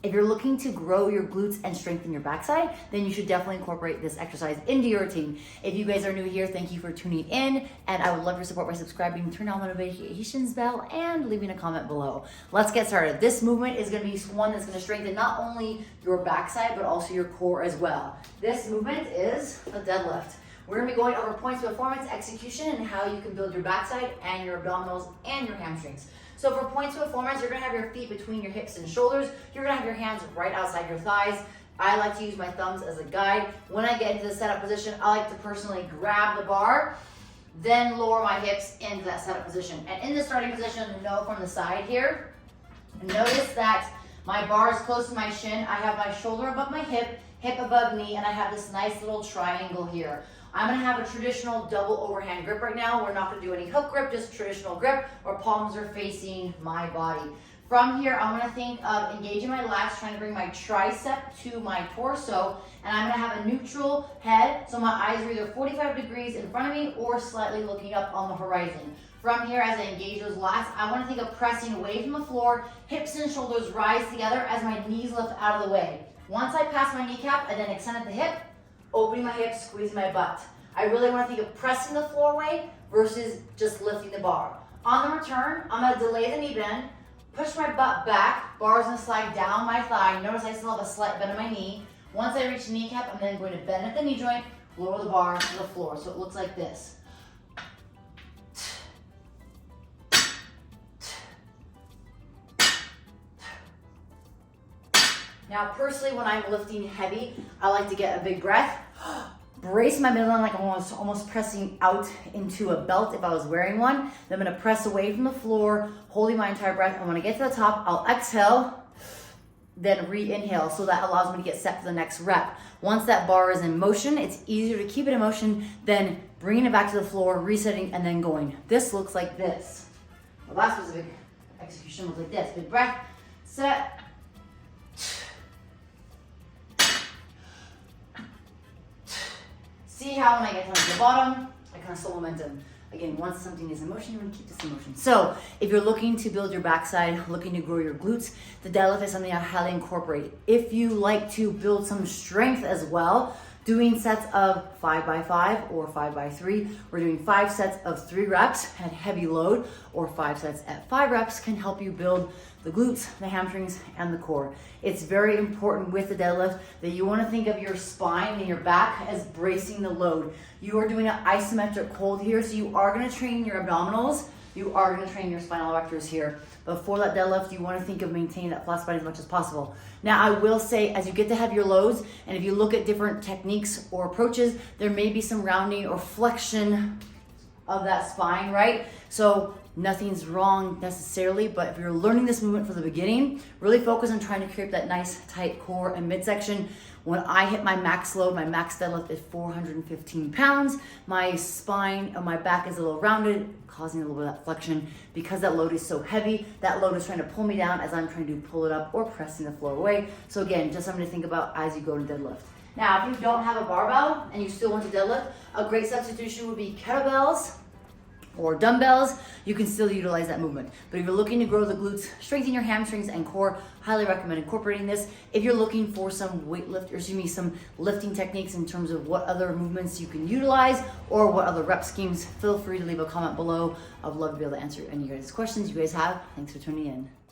If you're looking to grow your glutes and strengthen your backside, then you should definitely incorporate this exercise into your routine. If you guys are new here, thank you for tuning in, and I would love your support by subscribing, turning on the notifications bell, and leaving a comment below. Let's get started. This movement is gonna be one that's gonna strengthen not only your backside, but also your core as well. This movement is a deadlift. We're gonna be going over points of performance, execution, and how you can build your backside and your abdominals and your hamstrings. So for points of performance, you're gonna have your feet between your hips and shoulders. You're gonna have your hands right outside your thighs. I like to use my thumbs as a guide. When I get into the setup position, I like to personally grab the bar, then lower my hips into that setup position. And in the starting position, know from the side here, notice that my bar is close to my shin. I have my shoulder above my hip, hip above knee, and I have this nice little triangle here. I'm gonna have a traditional double overhand grip right now. We're not gonna do any hook grip, just traditional grip, where palms are facing my body. From here, I'm gonna think of engaging my lats, trying to bring my tricep to my torso, and I'm gonna have a neutral head, so my eyes are either 45 degrees in front of me or slightly looking up on the horizon. From here, as I engage those lats, I wanna think of pressing away from the floor, hips and shoulders rise together as my knees lift out of the way. Once I pass my kneecap, I then extend at the hip, opening my hips, squeezing my butt. I really want to think of pressing the floor away versus just lifting the bar. On the return, I'm going to delay the knee bend, push my butt back, bar's going to slide down my thigh. Notice I still have a slight bend in my knee. Once I reach the kneecap, I'm then going to bend at the knee joint, lower the bar to the floor. So it looks like this. Now, personally, when I'm lifting heavy, I like to get a big breath, brace my midline like I'm almost pressing out into a belt if I was wearing one. Then I'm gonna press away from the floor, holding my entire breath. And when I get to the top, I'll exhale, then re-inhale. So that allows me to get set for the next rep. Once that bar is in motion, it's easier to keep it in motion than bringing it back to the floor, resetting, and then going. This looks like this. The last specific execution looks like this. Big breath, set. See how when I get down to the bottom, I kind of slow momentum. Again, once something is in motion, you want to keep this in motion. So if you're looking to build your backside, looking to grow your glutes, the deadlift is something I highly incorporate. If you like to build some strength as well, doing sets of 5x5 or 5x3, we're doing 5 sets of 3 reps at heavy load, or 5 sets at 5 reps can help you build the glutes, the hamstrings, and the core. It's very important with the deadlift that you want to think of your spine and your back as bracing the load. You are doing an isometric hold here, so you are going to train your abdominals, you are going to train your spinal erectors here. But for that deadlift, you want to think of maintaining that flat spine as much as possible. Now, I will say, as you get to heavier loads, and if you look at different techniques or approaches, there may be some rounding or flexion of that spine, right? So nothing's wrong necessarily, but if you're learning this movement from the beginning, really focus on trying to create that nice tight core and midsection. When I hit my max load, my max deadlift is 415 pounds. My spine and my back is a little rounded, causing a little bit of that flexion. Because that load is so heavy, that load is trying to pull me down as I'm trying to pull it up or pressing the floor away. So again, just something to think about as you go to deadlift. Now, if you don't have a barbell and you still want to deadlift, a great substitution would be kettlebells or dumbbells. You can still utilize that movement. But if you're looking to grow the glutes, strengthen your hamstrings and core, highly recommend incorporating this. If you're looking for some some lifting techniques in terms of what other movements you can utilize or what other rep schemes, feel free to leave a comment below. I'd love to be able to answer any of you guys' questions you guys have. Thanks for tuning in.